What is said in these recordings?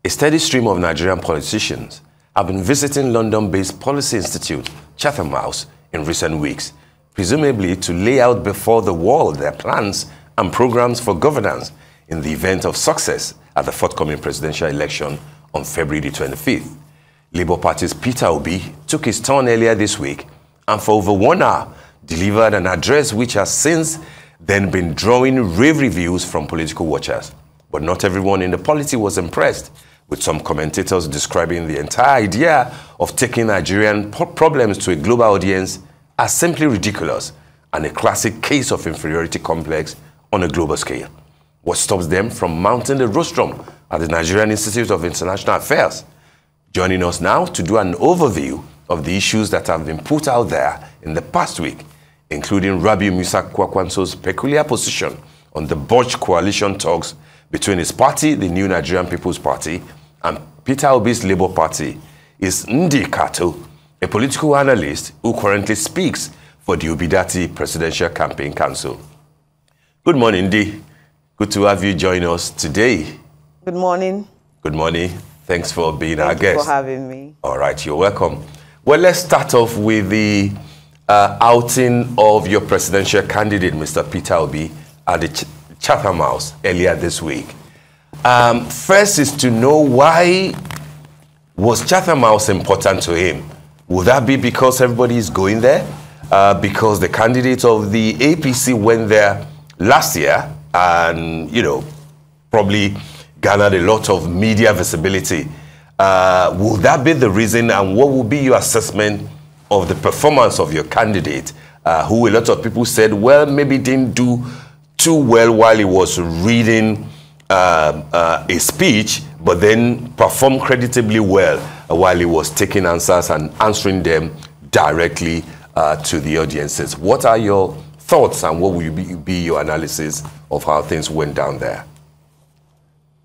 A steady stream of Nigerian politicians have been visiting London-based Policy Institute, Chatham House, in recent weeks, presumably to lay out before the world their plans and programs for governance in the event of success at the forthcoming presidential election on February the 25th. Labour Party's Peter Obi took his turn earlier this week and for over 1 hour delivered an address which has since then been drawing rave reviews from political watchers. But not everyone in the polity was impressed, with some commentators describing the entire idea of taking Nigerian problems to a global audience as simply ridiculous and a classic case of inferiority complex on a global scale. What stops them from mounting the rostrum at the Nigerian Institute of International Affairs? Joining us now to do an overview of the issues that have been put out there in the past week, including Rabiu Musa Kwankwaso's peculiar position on the botched coalition talks between his party, the New Nigerian People's Party, and Peter Obi's Labour Party, is Kato, a political analyst who currently speaks for the Obidati Presidential Campaign Council. Good morning, Ndi. Good to have you join us today. Good morning. Good morning. Thanks for being our guest. Thank you for having me. All right, you're welcome. Well, let's start off with the outing of your presidential candidate, Mr. Peter Obi, at the Chatham House earlier this week. First is to know, why was Chatham House important to him? Would that be because everybody is going there? Because the candidate of the APC went there last year and, you know, probably garnered a lot of media visibility. Would that be the reason, and what would be your assessment of the performance of your candidate, who a lot of people said, well, maybe didn't do too well while he was reading a speech, but then performed creditably well while he was taking answers and answering them directly to the audiences? What are your thoughts, and what will be your analysis of how things went down there?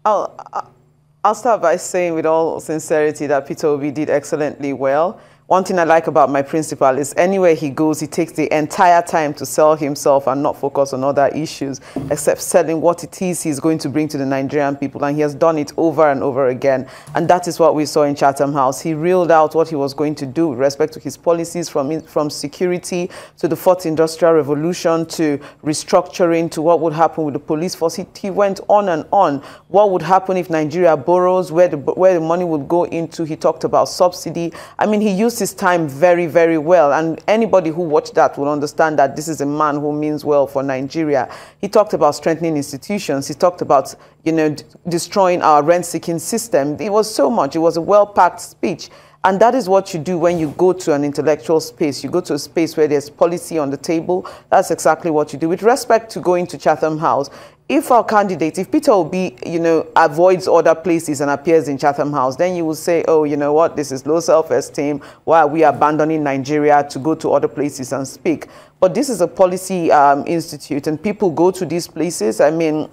I'll start by saying with all sincerity that Peter Obi did excellently well. One thing I like about my principal is anywhere he goes, he takes the entire time to sell himself and not focus on other issues, except selling what it is he's going to bring to the Nigerian people. And he has done it over and over again. And that is what we saw in Chatham House. He reeled out what he was going to do with respect to his policies, from security to the fourth industrial revolution to restructuring to what would happen with the police force. He went on and on. What would happen if Nigeria borrows, where the money would go into. He talked about subsidy. I mean, he used his time very, very well, and anybody who watched that will understand that this is a man who means well for Nigeria. He talked about strengthening institutions. He talked about, you know, destroying our rent-seeking system. It was so much. It was a well-packed speech. And that is what you do when you go to an intellectual space. You go to a space where there's policy on the table. That's exactly what you do. With respect to going to Chatham House, if our candidate, if Peter Obi, you know, avoids other places and appears in Chatham House, then you will say, oh, you know what, this is low self-esteem. Why are we abandoning Nigeria to go to other places and speak? But this is a policy institute, and people go to these places. I mean,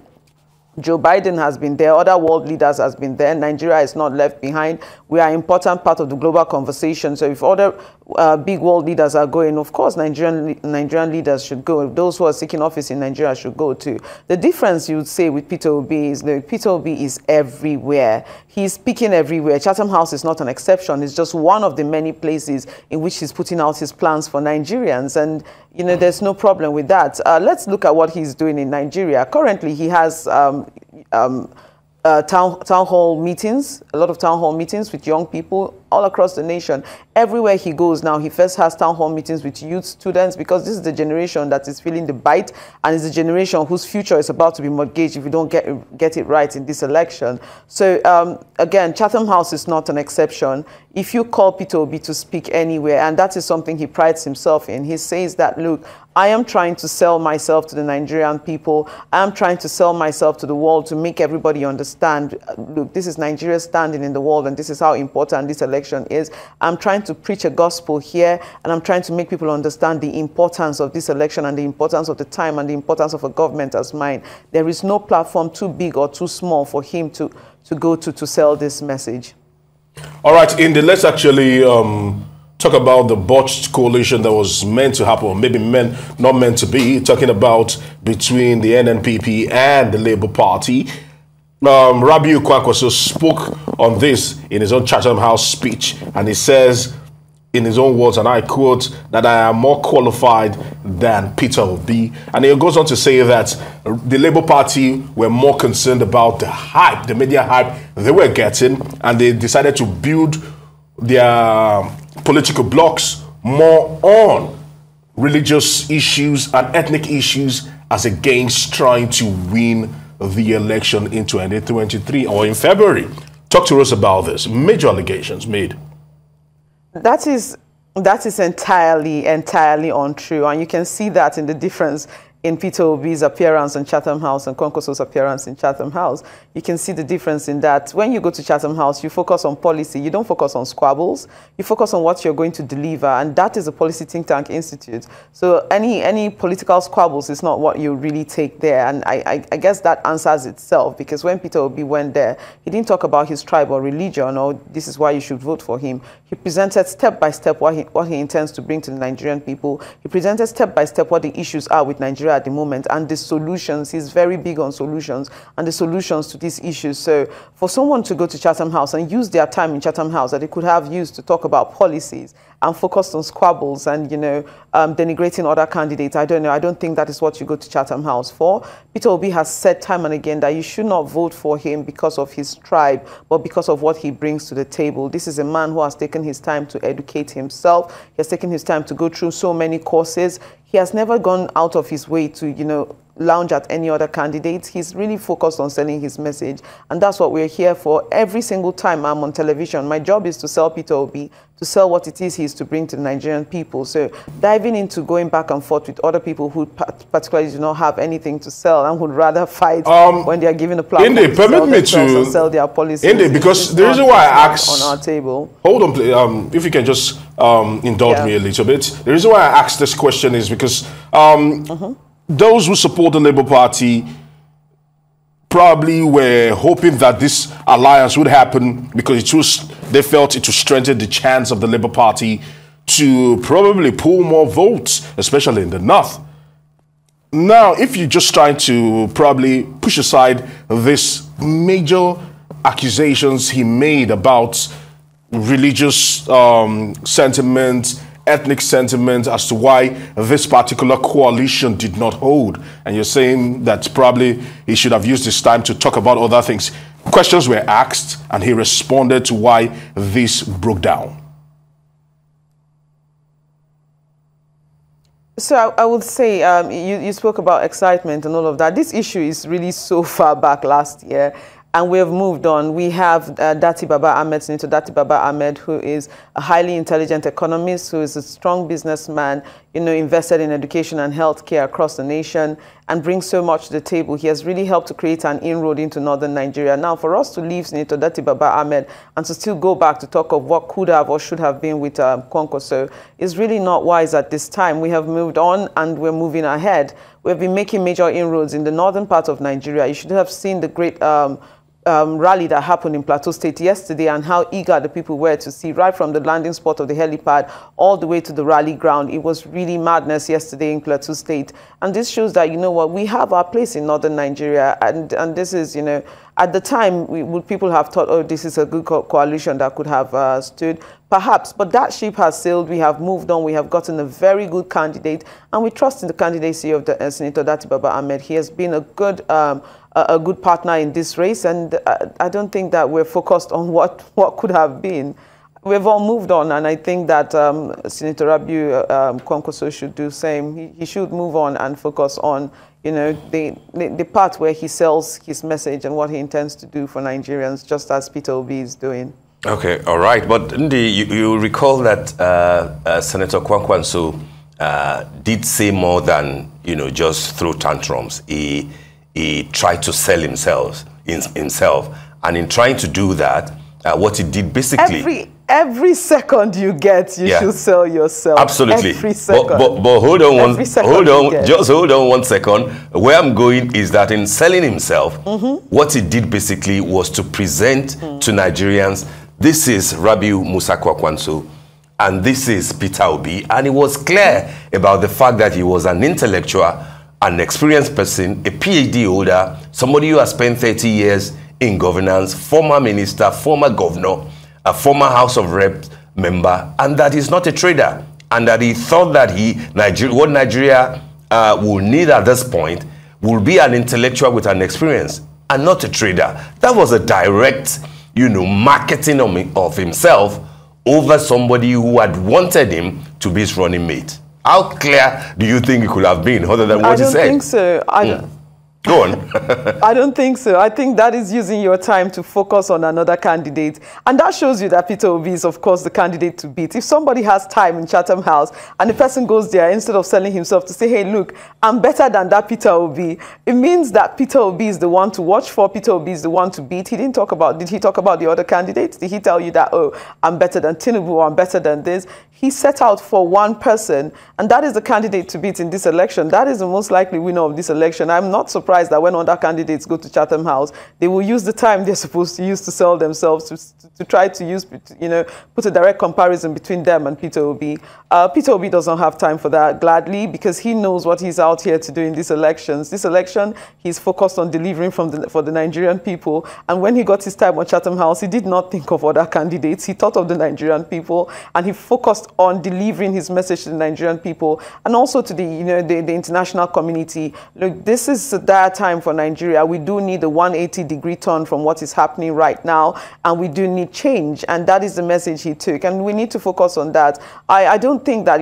Joe Biden has been there, other world leaders has been there. Nigeria is not left behind. We are an important part of the global conversation. So if other big world leaders are going, of course, Nigerian leaders should go. Those who are seeking office in Nigeria should go too. The difference, you would say, with Peter Obi is that Peter Obi is everywhere. He's speaking everywhere. Chatham House is not an exception. It's just one of the many places in which he's putting out his plans for Nigerians. And, you know, there's no problem with that. Let's look at what he's doing in Nigeria. Currently, he has town hall meetings, a lot of town hall meetings with young people all across the nation. Everywhere he goes now, he first has town hall meetings with youth, students, because this is the generation that is feeling the bite, and it's a generation whose future is about to be mortgaged if we don't get it right in this election. So again, Chatham House is not an exception. If you call Peter Obi to speak anywhere, and that is something he prides himself in, he says that, look, I am trying to sell myself to the Nigerian people. I am trying to sell myself to the world to make everybody understand, look, this is Nigeria's standing in the world, and this is how important this election is. I'm trying to preach a gospel here, and I'm trying to make people understand the importance of this election and the importance of the time and the importance of a government as mine. There is no platform too big or too small for him to go to sell this message. All right, Indy, let's actually talk about the botched coalition that was meant to happen, or maybe not meant to be, talking about between the NNPP and the Labour Party. Rabiu Kwankwaso spoke on this in his own Chatham House speech, and he says, in his own words, and I quote, that I am more qualified than Peter Obi. And he goes on to say that the Labour Party were more concerned about the hype, the media hype they were getting, and they decided to build their political blocks more on religious issues and ethnic issues as against trying to win the election in 2023 or in February. Talk to us about this. Major allegations made. That is entirely untrue, and you can see that in the difference in Peter Obi's appearance in Chatham House and Kwankwaso's appearance in Chatham House. You can see the difference in that when you go to Chatham House, you focus on policy. You don't focus on squabbles. You focus on what you're going to deliver, and that is a policy think tank institute. So any political squabbles is not what you really take there, and I guess that answers itself, because when Peter Obi went there, he didn't talk about his tribe or religion or this is why you should vote for him. He presented step by step what he intends to bring to the Nigerian people. He presented step by step what the issues are with Nigeria at the moment and the solutions. He's very big on solutions and the solutions to these issues. So for someone to go to Chatham House and use their time in Chatham House that they could have used to talk about policies and focused on squabbles and, denigrating other candidates, I don't think that is what you go to Chatham House for. Peter Obi has said time and again that you should not vote for him because of his tribe, but because of what he brings to the table. This is a man who has taken his time to educate himself. He has taken his time to go through so many courses. He has never gone out of his way to, lounge at any other candidate. He's really focused on selling his message, and that's what we're here for. Every single time I'm on television, my job is to sell Peter Obi, to sell what it is he's to bring to the Nigerian people. So diving into going back and forth with other people who particularly do not have anything to sell and would rather fight when they are given a platform to sell themselves and sell their policies. Because the reason why I asked on our table. Hold on, please. If you can just indulge me a little bit. The reason why I asked this question is because those who support the Labour Party probably were hoping that this alliance would happen because they felt it would strengthen the chance of the Labour Party to probably pull more votes, especially in the North. Now, if you're just trying to probably push aside this major accusations he made about religious sentiment, ethnic sentiment as to why this particular coalition did not hold, and you're saying that probably he should have used this time to talk about other things. Questions were asked and he responded to why this broke down. So I would say you spoke about excitement and all of that. This issue is really so far back last year, and we have moved on. We have Dati Baba Ahmed, Senator Dati Baba Ahmed, who is a highly intelligent economist, who is a strong businessman, invested in education and healthcare across the nation and brings so much to the table. He has really helped to create an inroad into northern Nigeria. Now, for us to leave Senator Dati Baba Ahmed and to still go back to talk of what could have or should have been with Kwankwaso is really not wise at this time. We have moved on and we're moving ahead. We've been making major inroads in the northern part of Nigeria. You should have seen the great rally that happened in Plateau State yesterday and how eager the people were to see, right from the landing spot of the helipad all the way to the rally ground. It was really madness yesterday in Plateau State. And this shows that, we have our place in northern Nigeria. And this is, at the time, would people have thought, oh, this is a good coalition that could have stood? Perhaps, but that ship has sailed. We have moved on. We have gotten a very good candidate, and we trust in the candidacy of the Senator Dati Baba Ahmed. He has been a good partner in this race, and I don't think that we're focused on what could have been. We've all moved on, and I think that Senator Rabiu Kwankwaso should do the same. He should move on and focus on, the part where he sells his message and what he intends to do for Nigerians, just as Peter Obi is doing. Okay, all right. But Ndi, you recall that Senator Kwankwaso did say more than, just throw tantrums. He tried to sell himself. And in trying to do that, what he did basically... Every second you get, you should sell yourself. Absolutely. Every second. But hold on just hold on 1 second. Where I'm going is that in selling himself, what he did basically was to present to Nigerians, this is Rabiu Musa Kwankwaso, and this is Peter Obi. And he was clear about the fact that he was an intellectual, an experienced person, a PhD holder, somebody who has spent 30 years in governance, former minister, former governor, a former House of Reps member, and that he's not a trader, and that he thought that what Nigeria will need at this point will be an intellectual with an experience and not a trader. That was a direct, marketing of himself over somebody who had wanted him to be his running mate. How clear do you think it could have been, other than what he said? I don't think so. I don't. Go on. I don't think so. I think that is using your time to focus on another candidate. And that shows you that Peter Obi is, of course, the candidate to beat. If somebody has time in Chatham House and the person goes there, instead of selling himself to say, hey, look, I'm better than that Peter Obi, it means that Peter Obi is the one to watch for. Peter Obi is the one to beat. Did he talk about the other candidates? Did he tell you that, oh, I'm better than Tinubu or I'm better than this? He set out for one person, and that is the candidate to beat in this election. That is the most likely winner of this election. I'm not surprised that when other candidates go to Chatham House, they will use the time they're supposed to use to sell themselves, to try to use, put a direct comparison between them and Peter Obi. Peter Obi doesn't have time for that, gladly, because he knows what he's out here to do in these elections. This election, he's focused on delivering for the Nigerian people. And when he got his time on Chatham House, he did not think of other candidates. He thought of the Nigerian people, and he focused on delivering his message to the Nigerian people and also to the international community. Look, this is a dire time for Nigeria. We do need a 180-degree turn from what is happening right now, and we do need change, and that is the message he took, and we need to focus on that. I don't think that,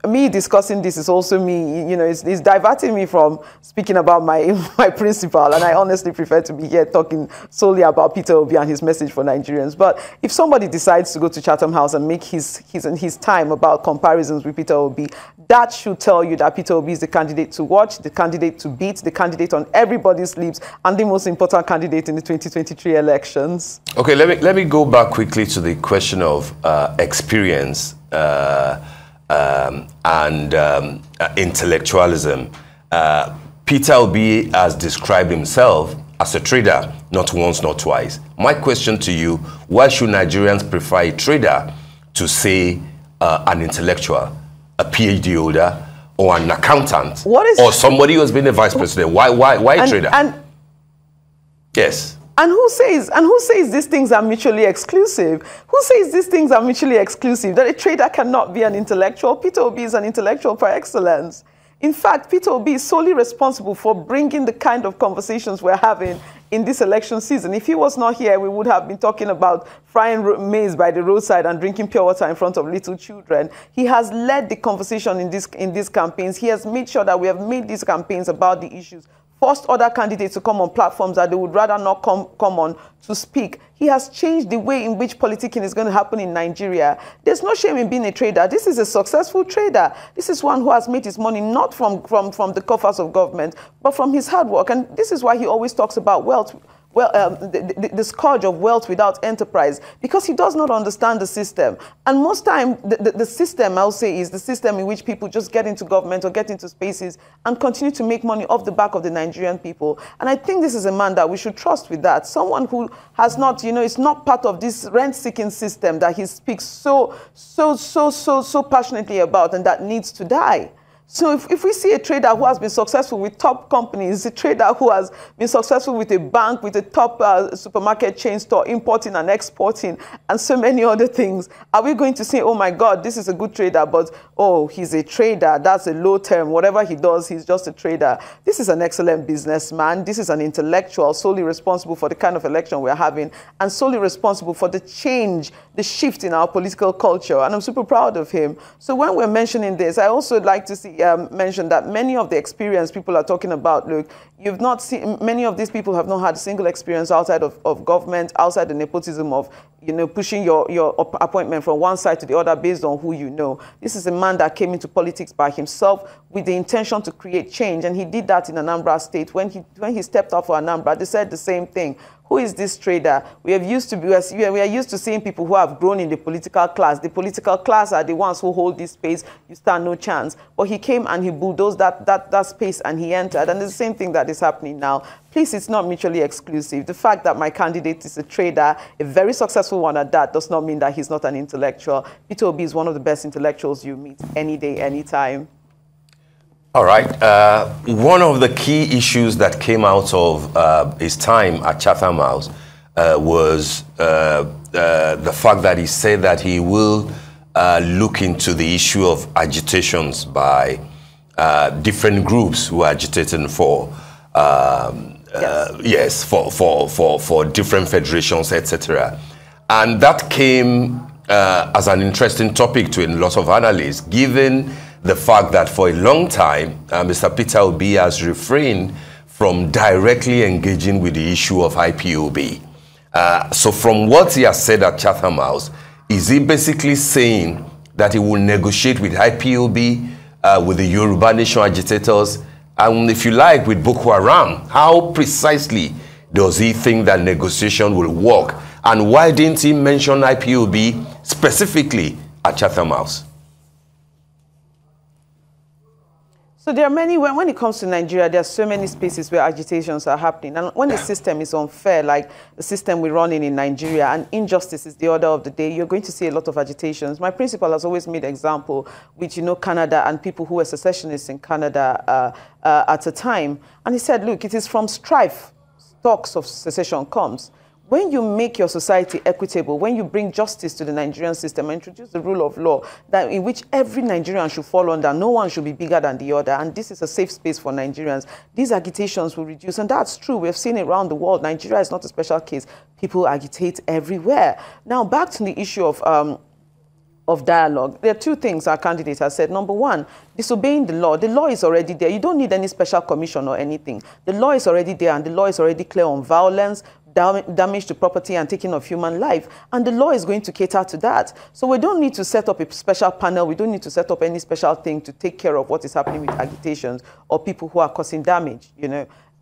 me discussing this is also me, it's diverting me from speaking about my principal, and I honestly prefer to be here talking solely about Peter Obi and his message for Nigerians. But if somebody decides to go to Chatham House and make his time about comparisons with Peter Obi, that should tell you that Peter Obi is the candidate to watch, the candidate to beat, the candidate on everybody's lips, and the most important candidate in the 2023 elections. Okay, let me go back quickly to the question of experience and intellectualism. Peter Obi has described himself as a trader, not once, not twice. My question to you, why should Nigerians prefer a trader to, say, an intellectual, a PhD holder, or an accountant, or somebody who has been a vice president? Why a trader? Yes. And who says these things are mutually exclusive? Who says these things are mutually exclusive? That a trader cannot be an intellectual? Peter Obi is an intellectual par excellence. In fact, Peter Obi is solely responsible for bringing the kind of conversations we're having in this election season. If he was not here, we would have been talking about frying maize by the roadside and drinking pure water in front of little children. He has led the conversation in these campaigns. He has made sure that we have made these campaigns about the issues, forced other candidates to come on platforms that they would rather not come on to speak. He has changed the way in which politicking is going to happen in Nigeria. There's no shame in being a trader. This is a successful trader. This is one who has made his money not from the coffers of government, but from his hard work. And this is why he always talks about wealth. The scourge of wealth without enterprise, because he does not understand the system. And most time, the system, I'll say, is the system in which people just get into government or get into spaces and continue to make money off the back of the Nigerian people. And I think this is a man that we should trust with that. Someone who has not, is not part of this rent-seeking system that he speaks so passionately about and that needs to die. So if we see a trader who has been successful with top companies, a trader who has been successful with a bank, with a top supermarket chain store, importing and exporting, and so many other things, are we going to say, oh my God, this is a good trader, but oh, he's a trader, that's a low term, whatever he does, he's just a trader. This is an excellent businessman. This is an intellectual, solely responsible for the kind of election we're having, and solely responsible for the change, the shift in our political culture, and I'm super proud of him. So when we're mentioning this, I also like to see mention that many of the experience people are talking about, look, you've not seen, many of these people have not had a single experience outside of government, outside the nepotism of, pushing your appointment from one side to the other based on who you know. This is a man that came into politics by himself with the intention to create change, and he did that in Anambra State. When he stepped up for Anambra, they said the same thing. Who is this trader? We are used to seeing people who have grown in the political class. The political class are the ones who hold this space. You stand no chance. But he came and he bulldozed that space and he entered. And it's the same thing that is happening now. Please, it's not mutually exclusive. The fact that my candidate is a trader, a very successful one at that, does not mean that he's not an intellectual. Peter Obi is one of the best intellectuals you meet any day, anytime. All right. One of the key issues that came out of his time at Chatham House was the fact that he said that he will look into the issue of agitations by different groups who are agitating for yes, for different federations, etc. And that came as an interesting topic to a lot of analysts, given the fact that for a long time, Mr. Peter Obi has refrained from directly engaging with the issue of IPOB. So from what he has said at Chatham House, is he basically saying that he will negotiate with IPOB, with the Yoruba Nation agitators, and if you like, with Boko Haram? How precisely does he think that negotiation will work? And why didn't he mention IPOB specifically at Chatham House? So there are many, when it comes to Nigeria, there are so many spaces where agitations are happening. And when the system is unfair, like the system we're running in Nigeria, and injustice is the order of the day, you're going to see a lot of agitations. My principal has always made example with, Canada and people who were secessionists in Canada at a time. And he said, look, it is from strife, talks of secession comes. When you make your society equitable, when you bring justice to the Nigerian system and introduce the rule of law that in which every Nigerian should fall under, no one should be bigger than the other, and this is a safe space for Nigerians, these agitations will reduce. And that's true. We've seen it around the world. Nigeria is not a special case. People agitate everywhere. Now, back to the issue of dialogue. There are two things our candidate has said. Number one, disobeying the law. The law is already there. You don't need any special commission or anything. The law is already there, and the law is already clear on violence, damage to property and taking of human life, and the law is going to cater to that. So we don't need to set up a special panel. We don't need to set up any special thing to take care of what is happening with agitations or people who are causing damage.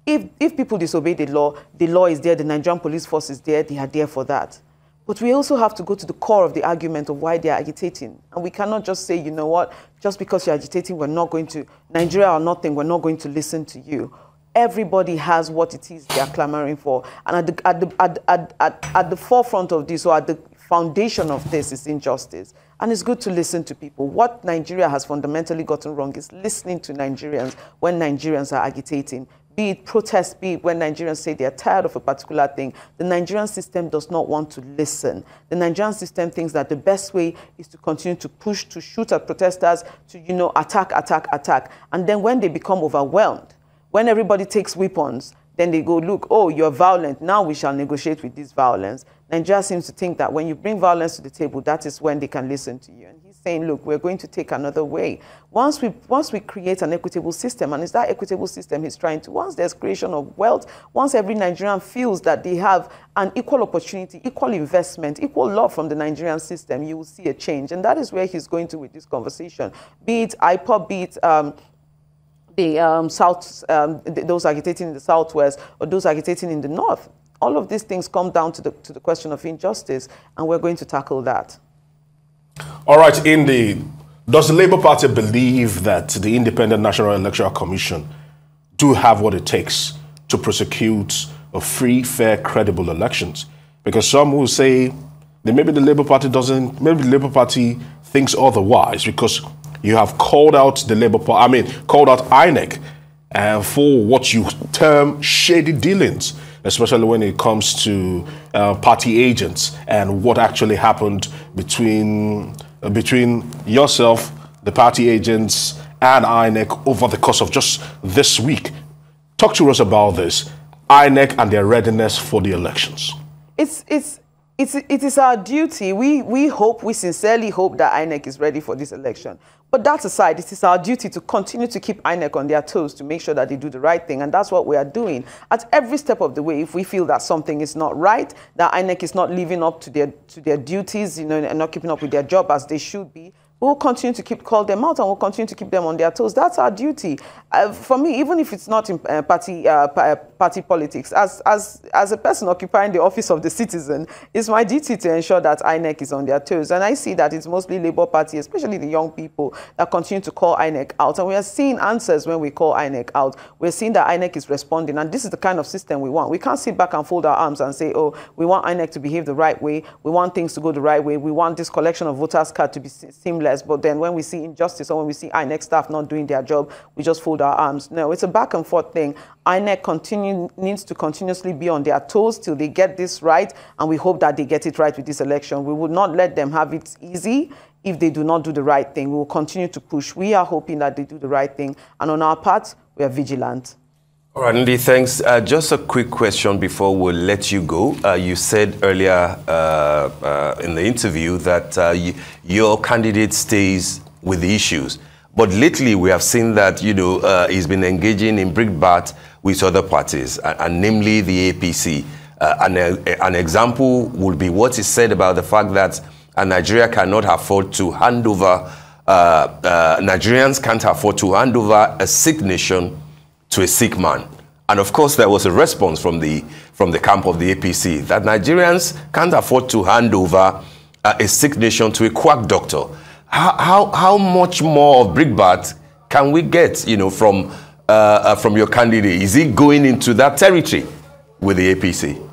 If people disobey the law is there. The Nigerian police force is there. They are there for that. But we also have to go to the core of the argument of why they are agitating. And we cannot just say, you know what, just because you're agitating, we're not going to, Nigeria or nothing, we're not going to listen to you. Everybody has what it is they are clamoring for. And at the forefront of this, or at the foundation of this, is injustice. And it's good to listen to people. What Nigeria has fundamentally gotten wrong is listening to Nigerians when Nigerians are agitating. Be it protest, be it when Nigerians say they're tired of a particular thing. The Nigerian system does not want to listen. The Nigerian system thinks that the best way is to continue to push, to shoot at protesters, to, attack. And then when they become overwhelmed, when everybody takes weapons, then they go, look, oh, you're violent. Now we shall negotiate with this violence. Nigeria seems to think that when you bring violence to the table, that is when they can listen to you. And he's saying, look, we're going to take another way. Once we create an equitable system, and it's that equitable system he's trying to, once there's creation of wealth, once every Nigerian feels that they have an equal opportunity, equal investment, equal love from the Nigerian system, you will see a change. And that is where he's going to with this conversation. Be it IPOB, be it those agitating in the southwest or those agitating in the north. All of these things come down to the question of injustice, and we're going to tackle that. All right, Indy, does the Labour Party believe that the Independent National Electoral Commission do have what it takes to prosecute a free, fair, credible elections? Because some will say that maybe the Labour Party doesn't, maybe the Labour Party thinks otherwise, because you have called out the Labour Party, called out INEC for what you term shady dealings, especially when it comes to party agents and what actually happened between yourself, the party agents, and INEC over the course of just this week. Talk to us about this, INEC and their readiness for the elections. It is our duty. We sincerely hope that INEC is ready for this election. But that aside, it is our duty to continue to keep INEC on their toes to make sure that they do the right thing. And that's what we are doing. At every step of the way, if we feel that something is not right, that INEC is not living up to their duties, and not keeping up with their job as they should be, we'll continue to call them out, and we'll continue to keep them on their toes. That's our duty. For me, even if it's not in party politics, as a person occupying the office of the citizen, it's my duty to ensure that INEC is on their toes. And I see that it's mostly Labour Party, especially the young people, that continue to call INEC out. And we are seeing answers when we call INEC out. We're seeing that INEC is responding. And this is the kind of system we want. We can't sit back and fold our arms and say, oh, we want INEC to behave the right way. We want things to go the right way. We want this collection of voters' cards to be seamless. less. But then when we see injustice or when we see INEC staff not doing their job, we just fold our arms. No, it's a back and forth thing. INEC needs to continuously be on their toes till they get this right, and we hope that they get it right with this election. We would not let them have it easy if they do not do the right thing. We will continue to push. We are hoping that they do the right thing, and on our part, we are vigilant. All right, Ndi, thanks. Just a quick question before we'll let you go. You said earlier in the interview that your candidate stays with the issues. But lately, we have seen that, you know, he's been engaging in brickbat with other parties, and namely the APC. An example would be what is said about the fact that Nigeria cannot afford to hand over, Nigerians can't afford to hand over a sick nation to a sick man. And of course, there was a response from the camp of the APC that Nigerians can't afford to hand over a sick nation to a quack doctor. How much more of brickbat can we get, you know, from your candidate? Is he going into that territory with the APC?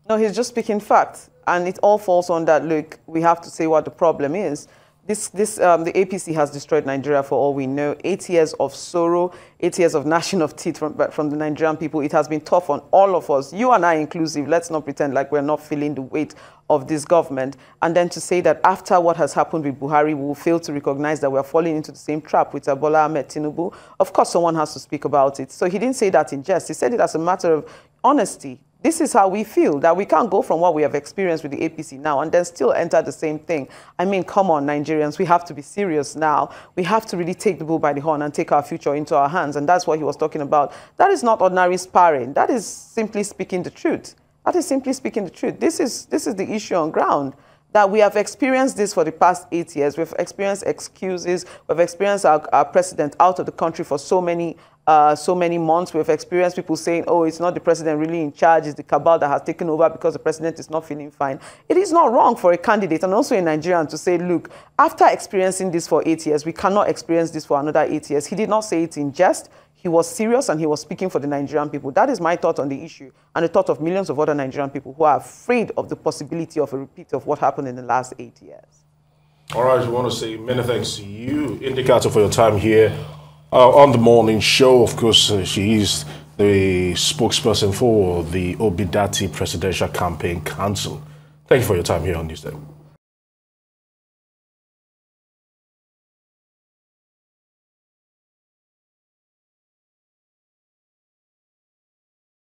No, he's just speaking facts, and it all falls on that. Look, we have to say what the problem is. The APC has destroyed Nigeria for all we know. 8 years of sorrow, 8 years of gnashing of teeth from the Nigerian people. It has been tough on all of us, you and I inclusive. Let's not pretend like we're not feeling the weight of this government. And then to say that after what has happened with Buhari, we will fail to recognize that we're falling into the same trap with Bola Ahmed Tinubu. Of course, someone has to speak about it. So he didn't say that in jest. He said it as a matter of honesty. This is how we feel, that we can't go from what we have experienced with the APC now and then still enter the same thing. I mean, come on, Nigerians, we have to be serious now. We have to really take the bull by the horn and take our future into our hands. And that's what he was talking about. That is not ordinary sparring. That is simply speaking the truth. That is simply speaking the truth. This is the issue on ground. That we have experienced this for the past 8 years. We've experienced excuses. We've experienced our president out of the country for so many months. We've experienced people saying, oh, it's not the president really in charge, it's the cabal that has taken over because the president is not feeling fine. It is not wrong for a candidate and also a Nigerian to say, look, after experiencing this for 8 years, we cannot experience this for another 8 years. He did not say it in jest. He was serious and he was speaking for the Nigerian people. That is my thought on the issue and the thought of millions of other Nigerian people who are afraid of the possibility of a repeat of what happened in the last 8 years. All right, we want to say many thanks to you, Kato, for your time here on the morning show. Of course, she is the spokesperson for the Obidati Presidential Campaign Council. Thank you for your time here on Newsday.